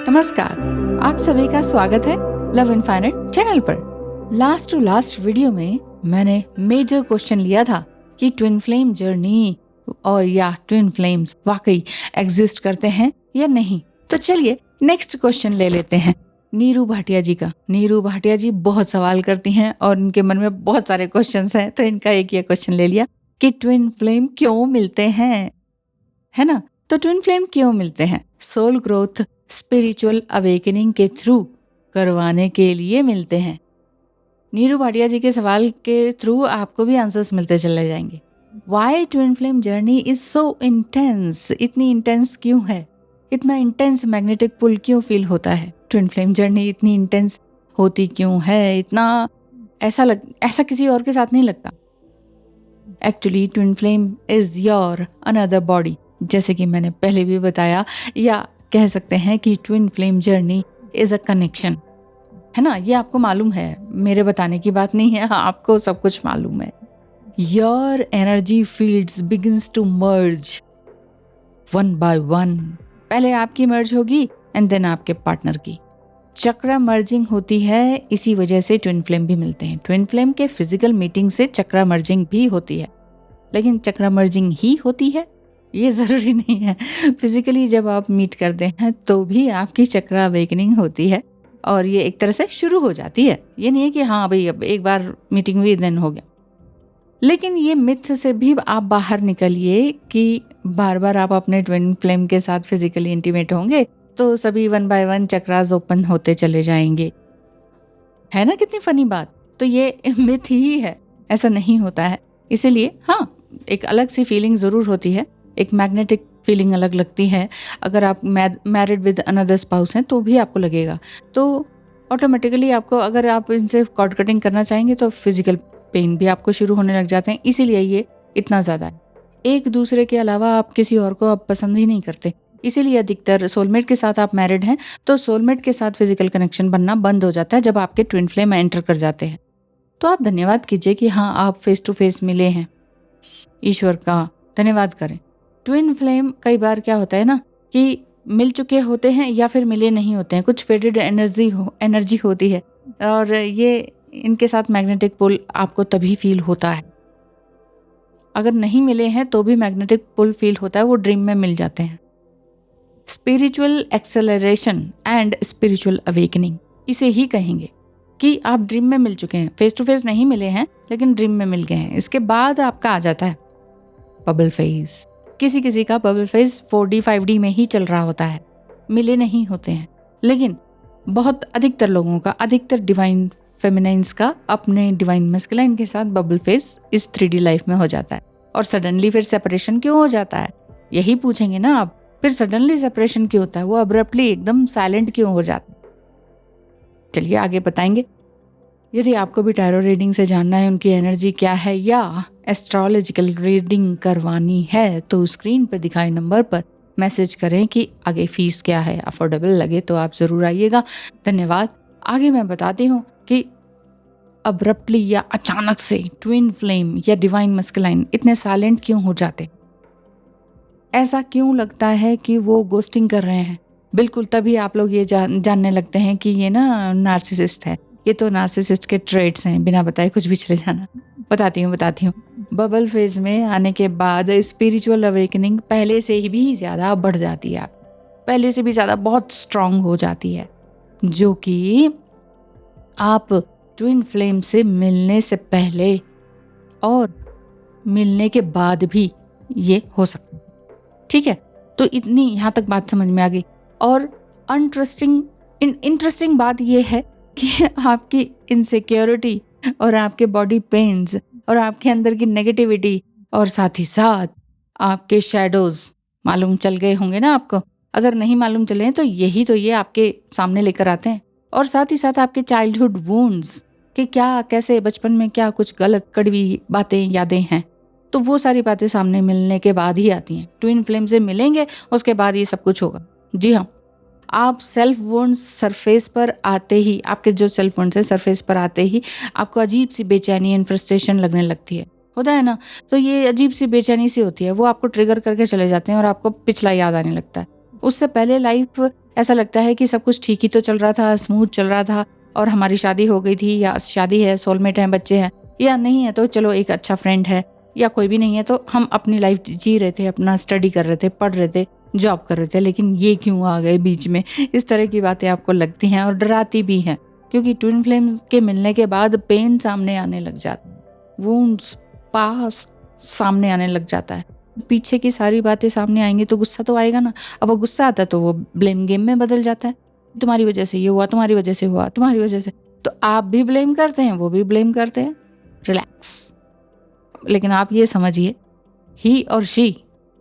नमस्कार, आप सभी का स्वागत है लव इनफाइनाइट चैनल पर। लास्ट टू लास्ट वीडियो में मैंने मेजर क्वेश्चन लिया था कि ट्विन फ्लेम जर्नी और या ट्विन फ्लेम्स वाकई एग्जिस्ट करते हैं या नहीं। तो चलिए नेक्स्ट क्वेश्चन ले लेते हैं नीरू भाटिया जी का। नीरू भाटिया जी बहुत सवाल करती हैं और इनके मन में बहुत सारे क्वेश्चंस हैं, तो इनका एक ये क्वेश्चन ले लिया कि ट्विन फ्लेम क्यों मिलते हैं, है ना। तो ट्विन फ्लेम क्यों मिलते हैं? सोल ग्रोथ स्पिरिचुअल अवेकनिंग के थ्रू करवाने के लिए मिलते हैं। नीरू भाटिया जी के सवाल के थ्रू आपको भी आंसर्स मिलते चले जाएंगे। Why twin flame journey is so intense, इतनी इंटेंस क्यों है? इतना इंटेंस मैग्नेटिक पुल क्यों फील होता है? ट्विन फ्लेम जर्नी इतनी इंटेंस होती क्यों है? इतना ऐसा किसी और के साथ नहीं लगता। Actually twin flame is your another body, जैसे कि मैंने पहले भी बताया, या कह सकते हैं कि twin flame journey is a connection, है ना। ये आपको मालूम है, मेरे बताने की बात नहीं है, आपको सब कुछ मालूम है। Your energy fields begins to merge one by one. पहले आपकी मर्ज होगी एंड देन आपके पार्टनर की। चक्रा मर्जिंग होती है, इसी वजह से ट्विन फ्लेम भी मिलते हैं। ट्विन फ्लेम के फिजिकल मीटिंग से चक्रा मर्जिंग भी होती है, लेकिन चक्रा मर्जिंग ही होती है ये जरूरी नहीं है। फिजिकली जब आप मीट करते हैं तो भी आपकी चक्रा अवेकनिंग होती है और ये एक तरह से शुरू हो जाती है। ये नहीं है कि हाँ भाई अब एक बार मीटिंग हुई देन हो गया। लेकिन ये मिथ से भी आप बाहर निकलिए कि बार बार आप अपने ट्विन फ्लेम के साथ फिजिकली इंटीमेट होंगे तो सभी one by one chakras open होते चले जाएंगे, है ना। कितनी फनी बात। तो ये मिथ ही है, ऐसा नहीं होता है। इसीलिए हाँ, एक अलग सी फीलिंग जरूर होती है, एक मैग्नेटिक फीलिंग अलग लगती है। अगर आप मैरिड विद अनदर स्पाउस हैं तो भी आपको लगेगा। तो ऑटोमेटिकली आपको, अगर आप इनसे कॉर्ड कटिंग करना चाहेंगे तो फिजिकल पेन भी आपको शुरू होने लग जाते हैं। इसीलिए ये इतना ज़्यादा है। एक दूसरे के अलावा आप किसी और को आप पसंद ही नहीं करते। इसीलिए अधिकतर सोलमेट के साथ आप मैरिड हैं तो सोलमेट के साथ फिजिकल कनेक्शन बनना बंद हो जाता है जब आपके ट्विन फ्लेम एंटर कर जाते हैं। तो आप धन्यवाद कीजिए कि हाँ, आप फेस टू फेस मिले हैं। ईश्वर का धन्यवाद करें। ट्विन फ्लेम कई बार क्या होता है ना कि मिल चुके होते हैं या फिर मिले नहीं होते हैं, कुछ फेडेड एनर्जी होती है और ये इनके साथ मैग्नेटिक पुल आपको तभी फील होता है। अगर नहीं मिले हैं तो भी मैग्नेटिक पुल फील होता है, वो ड्रीम में मिल जाते हैं। Spiritual acceleration and spiritual awakening इसे ही कहेंगे कि आप ड्रीम में मिल चुके हैं, फेस टू फेस नहीं मिले हैं लेकिन ड्रीम में मिल गए हैं। इसके बाद आपका आ जाता है बबल फेज। किसी किसी का बबल फेज 4D 5D में ही चल रहा होता है, मिले नहीं होते हैं। लेकिन बहुत अधिकतर लोगों का, अधिकतर डिवाइन फेमिनाइंस का अपने डिवाइन मस्कुलाइन के साथ बबल फेज इस 3D लाइफ में हो जाता है। और सडनली फिर सेपरेशन क्यों हो जाता है, यही पूछेंगे ना आप। फिर सडनली सेपरेशन क्यों होता है, वो अब्रप्टली एकदम साइलेंट क्यों हो जाता है? चलिए आगे बताएंगे। यदि आपको भी टैरो रीडिंग से जानना है उनकी एनर्जी क्या है या एस्ट्रोलॉजिकल रीडिंग करवानी है तो स्क्रीन पर दिखाए नंबर पर मैसेज करें कि आगे फीस क्या है। अफोर्डेबल लगे तो आप ज़रूर आइएगा। धन्यवाद। आगे मैं बताती हूँ कि अब्रप्टली या अचानक से ट्विन फ्लेम या डिवाइन मस्कुलाइन इतने साइलेंट क्यों हो जाते, ऐसा क्यों लगता है कि वो गोस्टिंग कर रहे हैं। बिल्कुल तभी आप लोग ये जानने लगते हैं कि ये ना नार्सिसिस्ट है। ये तो नार्सिसिस्ट के ट्रेट्स हैं, बिना बताए कुछ भी चले जाना। बताती हूँ। बबल फेज में आने के बाद स्पिरिचुअल अवेकनिंग पहले से ही भी ज़्यादा बढ़ जाती है, पहले से भी ज़्यादा बहुत स्ट्रांग हो जाती है, जो कि आप ट्विन फ्लेम से मिलने से पहले और मिलने के बाद भी ये हो सकता है। ठीक है, तो इतनी यहाँ तक बात समझ में आ गई। और इंटरेस्टिंग बात ये है कि आपकी इनसिक्योरिटी और आपके बॉडी पेन्स और आपके अंदर की नेगेटिविटी और साथ ही साथ आपके शैडोज मालूम चल गए होंगे ना आपको। अगर नहीं मालूम चले हैं तो ये आपके सामने लेकर आते हैं। और साथ ही साथ आपके चाइल्डहुड वुंड्स कि क्या कैसे बचपन में क्या कुछ गलत कड़वी बातें यादें हैं, तो वो सारी बातें सामने मिलने के बाद ही आती हैं। ट्विन फ्लेम से मिलेंगे उसके बाद ये सब कुछ होगा। जी हाँ, आप सेल्फ वुंड्स सरफेस पर आते ही, आपके जो सेल्फ वुंड्स है सरफेस पर आते ही आपको अजीब सी बेचैनी एंड फ्रस्ट्रेशन लगने लगती है, होता है ना। तो ये अजीब सी बेचैनी सी होती है, वो आपको ट्रिगर करके चले जाते हैं और आपको पिछला याद आने लगता है। उससे पहले लाइफ ऐसा लगता है कि सब कुछ ठीक ही तो चल रहा था, स्मूथ चल रहा था, और हमारी शादी हो गई थी, या शादी है, सोलमेट है, बच्चे हैं, या नहीं है तो चलो एक अच्छा फ्रेंड है, या कोई भी नहीं है तो हम अपनी लाइफ जी रहे थे, अपना स्टडी कर रहे थे, पढ़ रहे थे, जॉब कर रहे थे। लेकिन ये क्यों आ गए बीच में? इस तरह की बातें आपको लगती हैं और डराती भी हैं, क्योंकि ट्विन फ्लेम के मिलने के बाद पेन सामने आने लग जाता है, वुंड्स, पास्ट सामने आने लग जाता है। पीछे की सारी बातें सामने आएंगी तो गुस्सा तो आएगा ना। अब वो गुस्सा आता है तो वो ब्लेम गेम में बदल जाता है, तुम्हारी वजह से ये हुआ, तुम्हारी वजह से हुआ, तुम्हारी वजह से। तो आप भी ब्लेम करते हैं, वो भी ब्लेम करते हैं। रिलैक्स। लेकिन आप ये समझिए, ही और she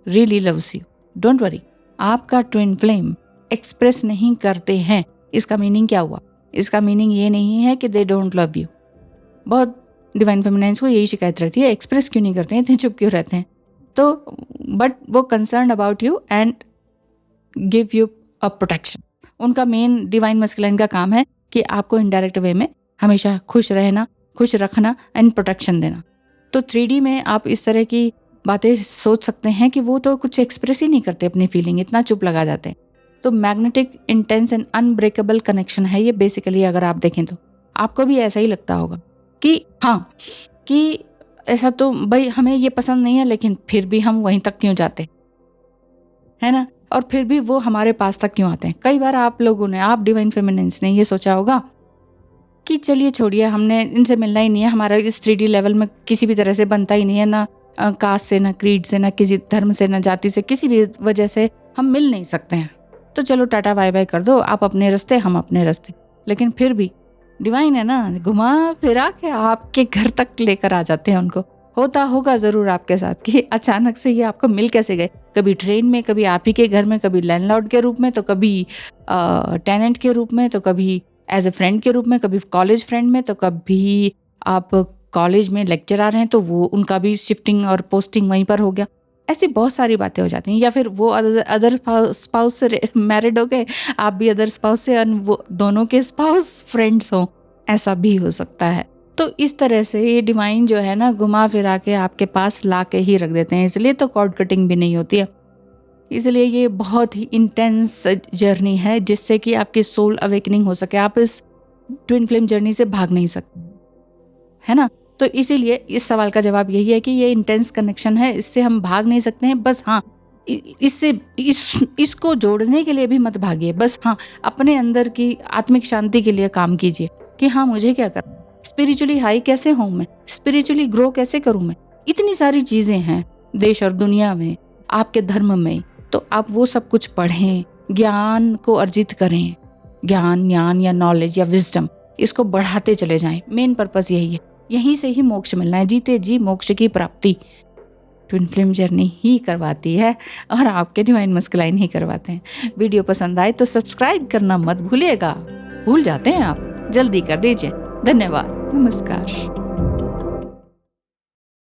really loves you, don't worry. आपका ट्विन फ्लेम एक्सप्रेस नहीं करते हैं, इसका मीनिंग क्या हुआ? इसका मीनिंग ये नहीं है कि दे डोंट लव यू। बहुत डिवाइन फेमिनाइन्स को यही शिकायत रहती है, एक्सप्रेस क्यों नहीं करते हैं, इतने चुप क्यों रहते हैं? तो बट वो concern about you and give you a protection. उनका मेन डिवाइन मस्कुलाइन का काम है कि आपको इनडायरेक्ट वे में हमेशा खुश रहना, खुश रखना एंड प्रोटेक्शन देना। तो 3D में आप इस तरह की बातें सोच सकते हैं कि वो तो कुछ एक्सप्रेस ही नहीं करते अपनी फीलिंग, इतना चुप लगा जाते हैं। तो magnetic intense and unbreakable connection है ये बेसिकली। अगर आप देखें तो आपको भी ऐसा ही लगता होगा कि हाँ, कि ऐसा तो भाई हमें ये पसंद नहीं है, लेकिन फिर भी हम वहीं तक क्यों जाते है ना, और फिर भी वो हमारे पास तक क्यों आते हैं। कई बार आप लोगों ने, आप डिवाइन फेमिनिन्स ने ये सोचा होगा कि चलिए छोड़िए, हमने इनसे मिलना ही नहीं है, हमारा इस 3D लेवल में किसी भी तरह से बनता ही नहीं है, ना कास्ट से, ना क्रीड से, ना किसी धर्म से, ना जाति से, किसी भी वजह से हम मिल नहीं सकते हैं, तो चलो टाटा बाय बाय कर दो, आप अपने रास्ते, हम अपने रास्ते। लेकिन फिर भी डिवाइन है ना, घुमा फिरा के आपके घर तक लेकर आ जाते हैं उनको। होता होगा जरूर आपके साथ कि अचानक से ये आपको मिल कैसे गए, कभी ट्रेन में, कभी आप ही के घर में, कभी लैंडलॉर्ड के रूप में, तो कभी टेनेंट के रूप में, तो कभी एज ए फ्रेंड के रूप में, कभी कॉलेज फ्रेंड में, तो कभी आप कॉलेज में लेक्चरर हैं तो वो उनका भी शिफ्टिंग और पोस्टिंग वहीं पर हो गया। ऐसी बहुत सारी बातें हो जाती हैं। या फिर वो अदर स्पाउस से मैरिड हो गए, आप भी अदर स्पाउस से, और वो दोनों के स्पाउस फ्रेंड्स हों, ऐसा भी हो सकता है। तो इस तरह से ये डिवाइन जो है ना, घुमा फिरा के आपके पास ला के ही रख देते हैं। इसलिए तो कॉर्ड कटिंग भी नहीं होती है। इसलिए ये बहुत ही इंटेंस जर्नी है, जिससे कि आपकी सोल अवेकनिंग हो सके। आप इस ट्विन फ्लेम जर्नी से भाग नहीं सकते, है ना। तो इसीलिए इस सवाल का जवाब यही है कि ये इंटेंस कनेक्शन है, इससे हम भाग नहीं सकते हैं। बस हाँ, इसको जोड़ने के लिए भी मत भागिए। बस हाँ, अपने अंदर की आत्मिक शांति के लिए काम कीजिए कि हाँ, मुझे क्या करना, स्पिरिचुअली हाई कैसे हूँ मैं, स्पिरिचुअली ग्रो कैसे करूँ मैं। इतनी सारी चीजें हैं देश और दुनिया में, आपके धर्म में, तो आप वो सब कुछ पढ़ें, ज्ञान को अर्जित करें। ज्ञान, ज्ञान या नॉलेज या विजडम, इसको बढ़ाते चले जाएं। मेन पर्पस यही है, यहीं से ही मोक्ष मिलना है, जीते जी मोक्ष की प्राप्ति ट्विन फ्लेम जर्नी ही करवाती है, और आपके डिवाइन मस्कुलाइन ही करवाते हैं। वीडियो पसंद आए तो सब्सक्राइब करना मत भूलिएगा, भूल जाते हैं आप, जल्दी कर दीजिए। धन्यवाद, नमस्कार।